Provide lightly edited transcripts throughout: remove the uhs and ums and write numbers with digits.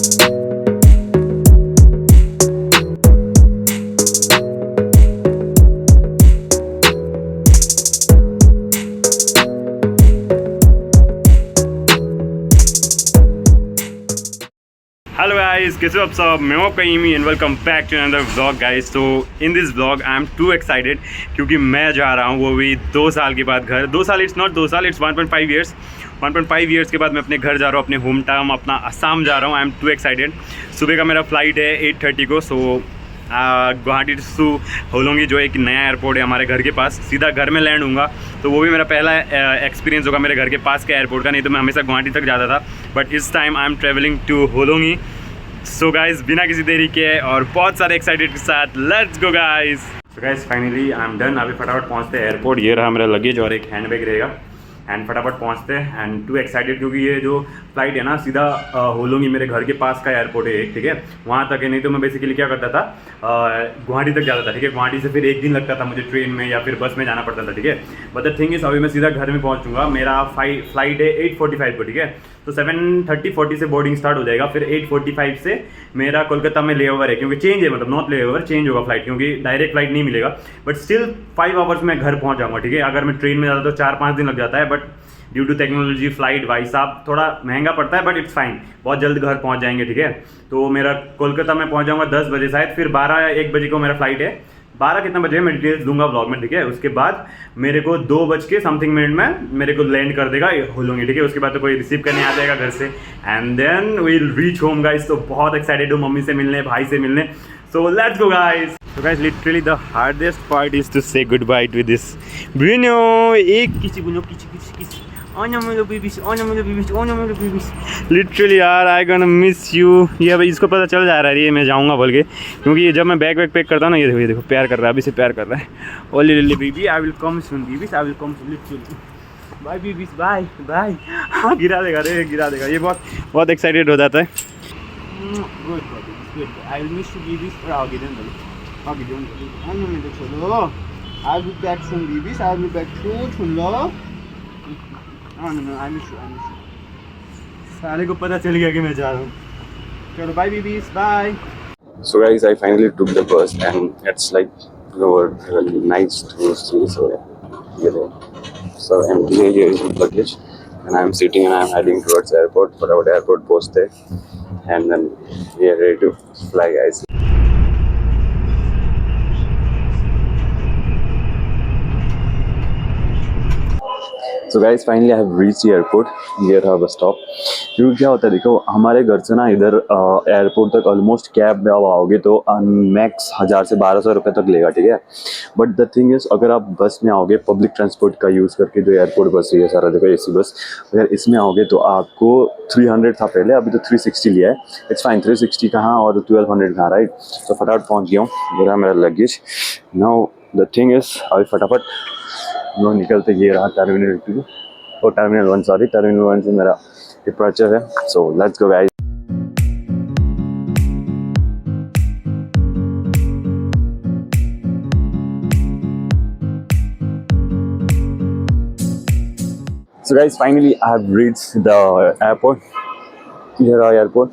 Hello guys, कैसे हो आप सब? मैं हूं आपका Emmy and welcome back to another vlog guys. तो in this vlog I am too excited क्योंकि मैं जा रहा हूं वो भी 2 साल के बाद घर। 2 साल, इट्स नॉट 2 साल, इट्स 1.5 ईयर्स। 1.5 ईयर्स के बाद मैं अपने घर जा रहा हूं, अपने होम टाउन, अपना असम जा रहा हूं। आई एम टू एक्साइटेड। सुबह का मेरा फ्लाइट है 8:30 को। सो गुवाहाटी टू होलोंगी, जो एक नया एयरपोर्ट है हमारे घर के पास। सीधा घर में लैंड होऊंगा, तो वो भी मेरा पहला एक्सपीरियंस होगा मेरे घर के पास के एयरपोर्ट का। नहीं तो मैं हमेशा गुवाहाटी तक जाता था, बट इस time I am travelling to Hollongi. So guys, बिना किसी देरी के और बहुत सारे एक्साइटेड के साथ let's go guys. So guys, finally I am done. अभी फटाफट पहुंचते हैं एयरपोर्ट। ये रहा मेरा लगेज और एक हैंड बैग रहेगा, एंड फटाफट पहुंचते हैं। एंड टू एक्साइटेड क्योंकि ये जो फ्लाइट है ना, सीधा होलोंगी मेरे घर के पास का एयरपोर्ट है एक, ठीक है, वहाँ तक है। नहीं तो मैं बेसिकली क्या करता था, गुवाहाटी तक जाता था, ठीक है। गुवाहाटी से फिर एक दिन लगता था मुझे ट्रेन में या फिर बस में जाना पड़ता था, ठीक है। बट द थिंग इज, अभी मैं सीधा घर में पहुँचूंगा। मेरा फ्लाइट है 8:45 को, ठीक है। तो 7:30-40 से बोर्डिंग स्टार्ट हो जाएगा। फिर 8:45 से मेरा कोलकाता में ले ओवर है, क्योंकि चेंज है, मतलब नॉट ले ओवर, चेंज होगा फ्लाइट, क्योंकि डायरेक्ट फ्लाइट नहीं मिलेगा। बट स्टिल 5 आवर्स में घर पहुँच जाऊँगा, ठीक है। अगर मैं ट्रेन में जाता तो 4-5 दिन लग जाता है, but due to technology flight भाई साहब थोड़ा महंगा पड़ता है, बट इट्स फाइन, बहुत जल्द घर पहुंच जाएंगे, ठीक है। तो मेरा कोलकाता में पहुंच जाऊंगा 10 बजे शायद। फिर 12 या 1 बजे को मेरा फ्लाइट है। 12 कितना बजे मैं डिटेल्स दूंगा ब्लॉग में, ठीक है। उसके बाद मेरे को 2 बज के समथिंग मिनट में मेरे को लैंड कर देगा होलोंगी, ठीक है। उसके बाद तो कोई रिसीव करने आ जाएगा घर से, and then will reach home guys. तो बहुत एक्साइटेड हूँ मम्मी से मिलने, भाई से मिलने। So let's go guys. So guys, literally the hardest part is to say goodbye to this Bruno. एक किसी बोलो, किसी लिटरली यार, आई गोना मिस यू। ये अभी इसको पता चल जा रहा है ये मैं जाऊंगा बोल के, क्योंकि ये जब मैं बैग पैक करता हूँ ना, ये देखो प्यार कर रहा है, अभी से प्यार कर रहा है। Ollie Lily baby, I will come soon babies, I will come soon literally. Bye babies, bye bye. हाँ, गिरा देगा रे, गिरा देगा। ये बहुत एक्साइटेड हो जाता है। Good good, I will miss you babies. और आगे छोड़ो, I will back soon babies, I will back soon. लो साले को पता चल गया कि मैं जा रहा हूँ। चलो bye babies, bye. So guys, I finally took the bus and it's like really nice to see. So here is my luggage and I'm sitting and I'm heading towards the airport. But our airport post there, and then we are ready to fly, guys. So guys, finally I have reach airport. ये रहा bus stop. क्योंकि क्या होता है, देखो हमारे घर से ना इधर एयरपोर्ट तक ऑलमोस्ट कैब में आओगे तो मैक्स 1000 से 1200 रुपये तक लेगा, ठीक है। बट द थिंग इज, अगर आप बस में आओगे पब्लिक ट्रांसपोर्ट का यूज़ करके, जो एयरपोर्ट बस है सारा, देखो AC बस, अगर इसमें आओगे तो आपको 300 था पहले, अभी तो 360 लिया है। इट्स फाइन, 360 कहाँ और 1200 कहाँ, राइट। तो फटाफट पहुँच गया हूँ। मेरा luggage now. The thing is, अभी फटाफट लोग निकलते। ये रहा टर्मिनल 2 और टर्मिनल 1, सॉरी टर्मिनल 1 से मेरा डिपार्चर है। So let's go guys. So guys, finally I have reached the airport. ये रहा एयरपोर्ट।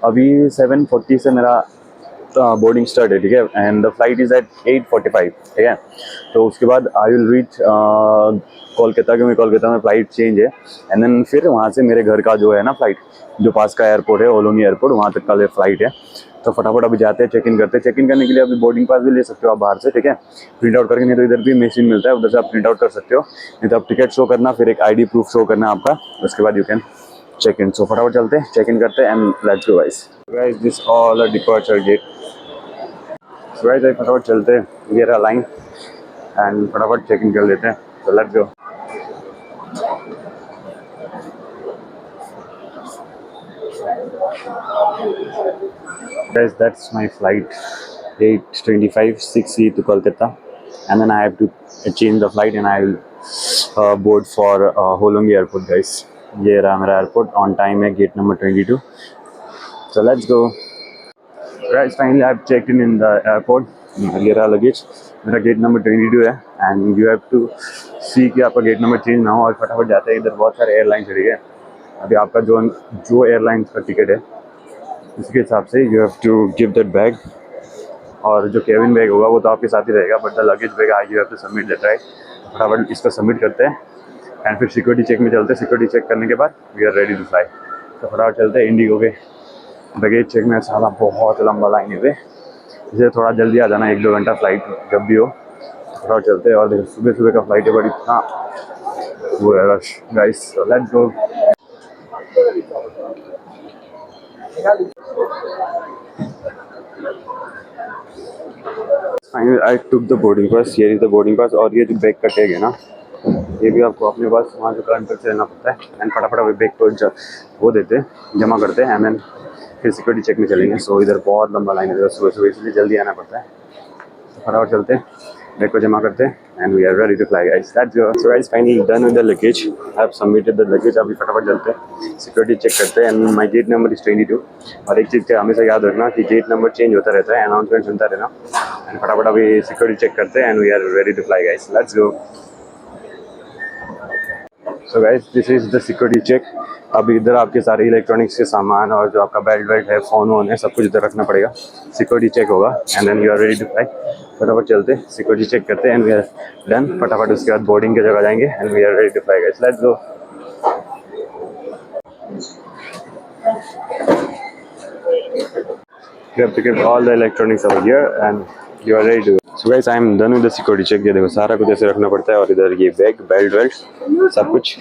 अभी 7:40 से मेरा बोर्डिंग स्टार्ट है, ठीक है। And the flight is at 8:45, ठीक है। तो उसके बाद आई विल रीच कोलकाता, क्योंकि कोलकाता में फ़्लाइट चेंज है। एंड देन फिर वहाँ से मेरे घर का जो है ना फ्लाइट, जो पास का एयरपोर्ट है होलोंगी एयरपोर्ट, वहाँ तक का फ्लाइट है। तो फटाफट अभी जाते हैं, चेक इन करते हैं। चेक इन करने के लिए अभी बोर्डिंग पास भी ले सकते हो आप बाहर से, ठीक है, प्रिंट आउट करके। नहीं तो इधर भी मशीन मिलता है, उधर से आप प्रिंट आउट कर सकते हो। नहीं तो आप टिकट शो करना, फिर एक ID प्रूफ शो करना आपका, उसके बाद you can check in. So फटाफट चलते हैं, चेक इन करते हैं and let's go guys. Guys, this all a departure gate. So guys, फटाफट चलते हैं, ये रहा लाइन, एंड फटाफट चेक इन कर लेते हैं। तो let's go. Guys, that's my flight, 8:25, 6E to Kolkata, and then I have to change the flight and I will board for Hollongi airport, guys. ये रहा मेरा एयरपोर्ट, ऑन टाइम है, gate number 22। So let's go. Guys, finally I have checked in the airport. ये रहा luggage, मेरा gate number 22 है, and you have to सी कि आपका गेट नंबर चेंज ना हो। और फटाफट जाते हैं, इधर बहुत सारे एयरलाइन चढ़ी है। अभी आपका जो एयरलाइन का टिकट है इसके हिसाब से you have to give that bag, और जो केबिन बैग होगा वो तो आपके साथ ही रहेगा, but the luggage bag you have to submit that, right. फटाफट इसको सबमिट करते हैं एंड फिर सिक्योरिटी चेक में चलते हैं। सिक्योरिटी चेक करने के बाद we are ready to fly. तो फटाफट चलते हैं इंडिगो के लगेज चेक में। साला बहुत लंबा लाइन है, इसे थोड़ा जल्दी आ जाना, 1-2 घंटा फ्लाइट जब भी हो। फटाफट चलते हैं। और देखो सुबह सुबह का फ्लाइट है, बट इतना वो है rush guys. Let's go. Finally I took the boarding pass. Here is the boarding pass. और ये जो बैग का टैग है ना, ये भी आपको अपने पास वहाँ जो काउंटर से लेना पड़ता है एंड फटाफट अभी बैग को वो देते हैं, जमा करते हैं एंड देन फिर सिक्योरिटी चेक में चलेंगे। सो इधर बहुत लंबा लाइन है सुबह सुबह, इसलिए जल्दी आना पड़ता है। तो फटाफट चलते हैं, बैग को जमा करते हैं and we are ready to fly guys. Let's go. So guys finally done with the luggage. I have submitted the luggage. अभी फटाफट चलते हैं, सिक्योरिटी चेक करते हैं and my gate number is 22। और एक चीज़ का हमेशा याद रखना कि गेट नंबर चेंज होता रहता है, अनाउंसमेंट सुनता रहना। एंड फटाफट अभी सिक्योरिटी चेक करते हैं and we are ready to fly guys. Let's go. So guys this is the security check. अभी इधर आपके सारे इलेक्ट्रॉनिक्स के सामान और जो आपका बेल्ट वेल्ट है, फ़ोन वोन है, सब कुछ इधर रखना पड़ेगा। सिक्योरिटी चेक होगा and then you are ready to fly. फटाफट चलते, सिक्योरिटी चेक करते हैं एंड वी आर डन। फटाफट उसके बाद बोर्डिंग की जगह जाएंगे and we are ready to fly guys. Let's go. You have to keep all the electronics over here and you are ready to. So guys, I am done with the security check। ये देखो सारा कुछ ऐसे रखना पड़ता है और इधर ये बैग, बेल्ट वेल्ट सब कुछ।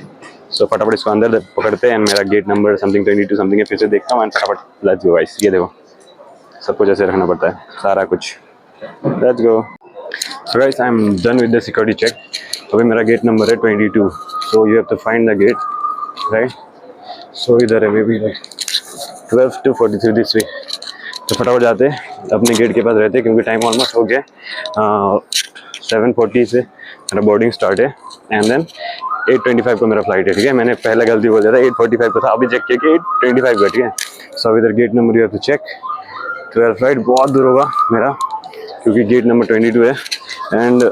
सो फटाफट इसको अंदर पकड़ते हैं एंड मेरा गेट नंबर समथिंग 22 समथिंग है, फिर से देखता हूँ एंड फटाफट लेट्स गो गाइस। ये देखो सब कुछ ऐसे रखना पड़ता है, सारा कुछ। Let's go. So guys I am done with the security check. अभी मेरा गेट नंबर है 22। So you have to find the gate, right. So इधर है maybe 12 to 43 this way. तो फटाफट जाते हैं, अपने गेट के पास रहते हैं क्योंकि टाइम ऑलमोस्ट हो गया। 7:40 से मेरा बोर्डिंग स्टार्ट है एंड देन 8:25 को मेरा फ्लाइट है, ठीक है। मैंने पहले गलती बोल दिया था, 8:45 को था, अभी चेक किया कि 8:25 का, ठीक है। सो इधर gate number you have to check. तो फ्लाइट बहुत दूर होगा मेरा क्योंकि गेट नंबर 22 है एंड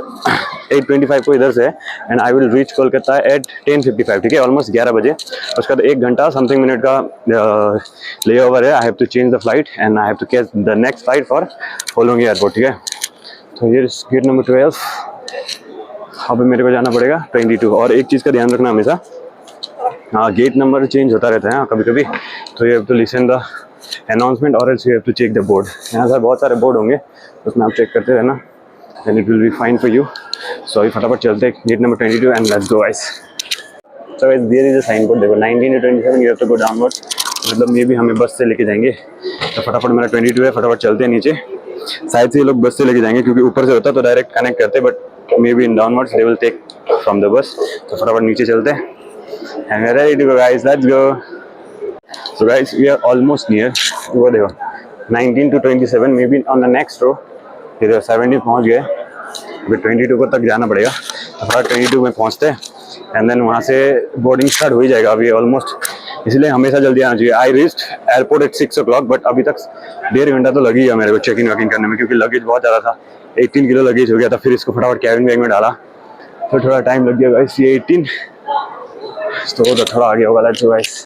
8:25 को इधर से है and I will reach Kolkata at 10:55, ठीक है, ऑलमोस्ट 11 बजे। उसका तो 1 घंटा समथिंग मिनट का ले ओवर है। I have to change the flight and I have to catch the next flight for Hollongi airport, ठीक है। तो ये गेट नंबर 12। अभी मेरे को जाना पड़ेगा 22। और एक चीज़ का ध्यान रखना हमेशा, हाँ गेट नंबर चेंज होता रहता है हाँ कभी कभी, तो you have to listen the announcement और else you have to check the board. यहाँ से बहुत सारे बोर्ड होंगे, उसमें आप चेक करते रहना and it will be fine for you. So अभी फटाफट चलते हैं gate number 22 and let's go guys. So guys there is a sign board, देखो 19 to 27 you have to go downward, मतलब मे भी हमें बस से लेके जाएंगे। तो फटाफट मेरा 22 है, फटाफट चलते हैं नीचे। शायद से ये लोग बस से लेके जाएंगे क्योंकि ऊपर से होता तो डायरेक्ट कनेक्ट करते, but maybe in downwards they will take from the bus. तो फटाफट नीचे चलते हैं and we are ready to go guys. Let's go. So guys we are almost near. वो देखो 19 to 27 maybe on the next row. इधर 70 पहुँच गए, अभी 22 को तक जाना पड़ेगा। तो थोड़ा 22 में पहुँचते हैं एंड देन वहाँ से बोर्डिंग स्टार्ट हो ही जाएगा अभी ऑलमोस्ट, इसलिए हमेशा जल्दी आना चाहिए। I reached airport at 6 o'clock, but अभी तक 1.5 घंटा तो लगी गया मेरे को चेक इन वैकिंग करने में क्योंकि लगेज बहुत ज़्यादा था। 18 किलो लगेज हो गया था, फिर इसको फटाफट कैबिन बैग में डाला तो थोड़ा टाइम लग गया गाइस। ये 18 तो थोड़ा आगे होगा। Let's go guys.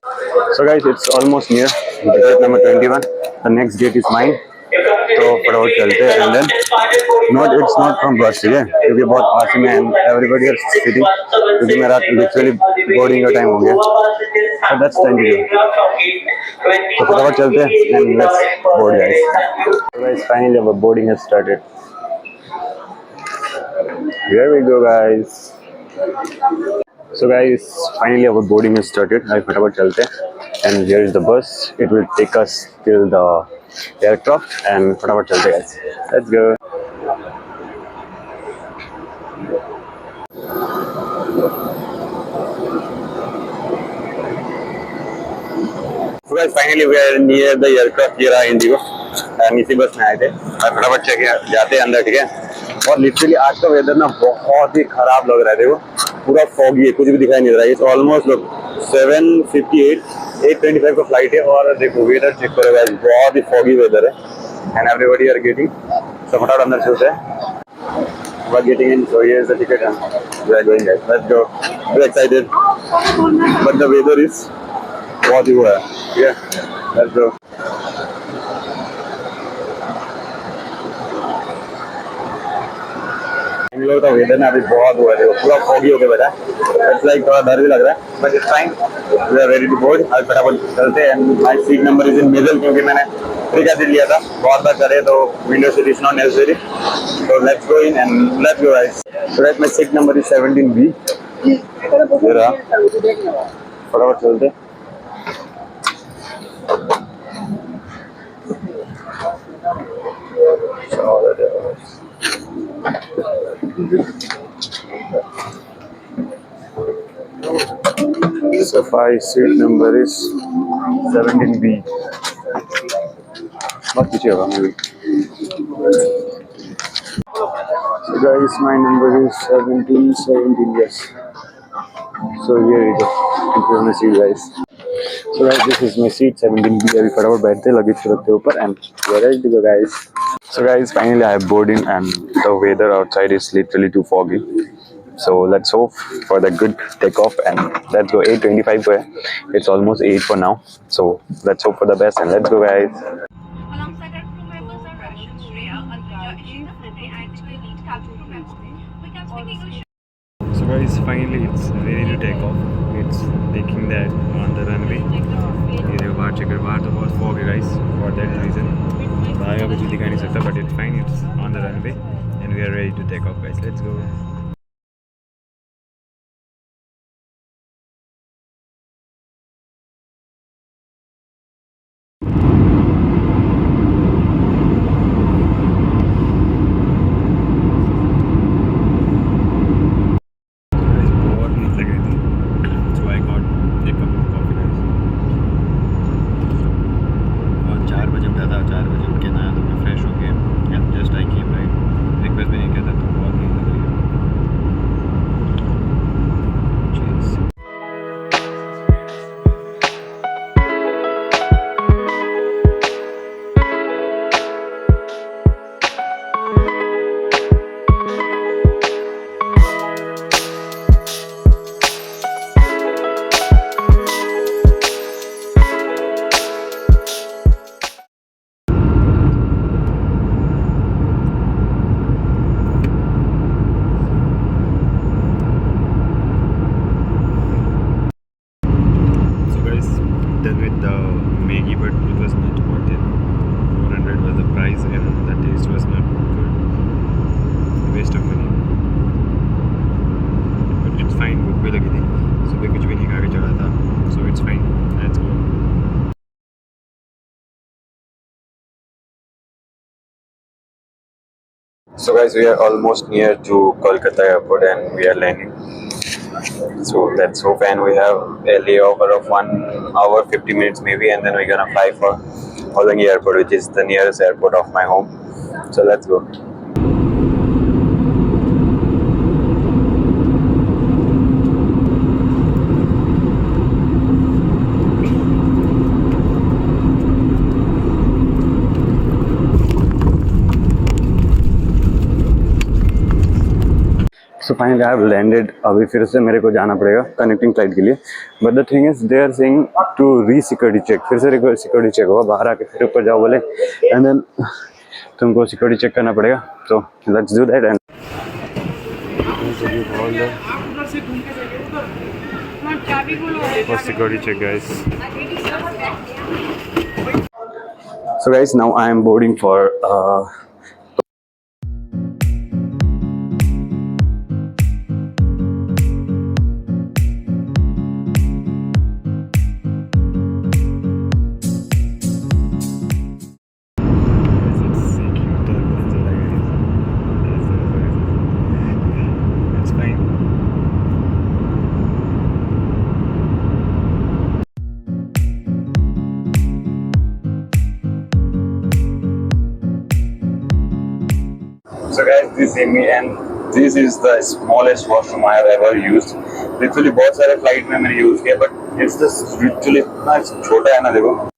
So guys it's almost near gate number 21। The next gate is mine. तो फटाफट चलते हैं and then it's not from bus, ठीक है, क्योंकि बहुत पास में एंड एवरीबॉडी आर सिटिंग क्योंकि मेरा लिटरली बोर्डिंग का टाइम हो गया। So that's time to go. तो फटाफट चलते हैं and let's board guys. So guys finally our boarding has started. Here we go guys. So guys, finally our boarding has started. I फटाफट चलते हैं and here is the bus. It will take us till the aircraft and फटाफट चलते हैं guys. Let's go. So guys, finally we are near the aircraft. ये रहा Indigo and इसी बस में आए थे और फटाफट चेक जाते हैं अंदर, ठीक है। और लिटरली आज का वेदर ना बहुत ही खराब लग रहा है, देखो पूरा फॉगी है, कुछ भी दिखाई नहीं दे रहा है। इट्स ऑलमोस्ट लोग 7:58, 8:25 का फ्लाइट है और देखो वेदर चेक करो गाइस, बहुत ही फॉगी वेदर है एंड एवरीबॉडी आर गेटिंग। सो फटाफट अंदर चलते हैं। We are getting in, so here is the ticket and we are going guys. Let's go. Very excited, but the weather is बहुत ही हुआ है, ठीक है। Let's go. बेंगलोर का वेदर ना अभी बहुत हुआ है, पूरा फॉगी होके बैठा है। इट्स लाइक थोड़ा डर भी लग रहा है, but it's fine. We are ready to board. आज फटाफट चलते हैं। And my seat number is in middle, क्योंकि मैंने फ्री का सीट लिया था। बहुत बार करे तो window seat is not necessary, so let's go in and let's go guys. So guys, my seat number is 17B. ये रहा, फटाफट चलते। So my seat number is 17B. बहुत पीछे होगा may be. So guys, my number is 17, yes. So here we go. This is my seat guys. So guys, this is my seat 17B. अभी फटाफट बैठते हैं, लगेज रखते हैं ऊपर and we are ready to go guys. So guys, finally I have boarded and the weather outside is literally too foggy. So let's hope for the good takeoff and let's go. 8:25 पे है. It's almost 8 for now. So let's hope for the best and let's go guys. Alongside our crew members are Rashid, Shreya, Anuja, Ishita, and they actually lead cabin crew members. We can speak English. So guys, finally it's ready to take off. It's taking that on the runway. ये देखो बाहर check करो, बाहर तो बहुत fog है guys. For that reason, बाहर का कुछ दिखा नहीं सकता, but it's fine. It's on the runway and we are ready to take off guys. Let's go. Done with the Maggi, but it was not worth it. 400 was the price and the taste was not good. Waste of money. But it's fine. भूख भी लगी थी, सुबह कुछ भी नहीं खा के चढ़ा था, so it's fine. Let's go. So guys, we are almost near to Kolkata airport and we are landing. So let's hope, and we have a layover of 1 hour 50 minutes maybe, and then we're gonna fly for Holangi airport, which is the nearest airport of my home. So let's go. So finally I have landed. अभी फिर से मेरे को जाना पड़ेगा connecting flight के लिए, but the thing is they are saying to re security check. फिर से सिक्योरिटी चेक होगा, बाहर आके फिर ऊपर जाओ बोले, एंड देन तुमको सिक्योरिटी चेक करना पड़ेगा. So let's do that. And Security check guys. So guys, now I am boarding for So guys, this is me and this is the smallest washroom I have ever used. Literally बहुत सारे flight में मैंने use किया, but it's just literally इतना छोटा है ना, देखो.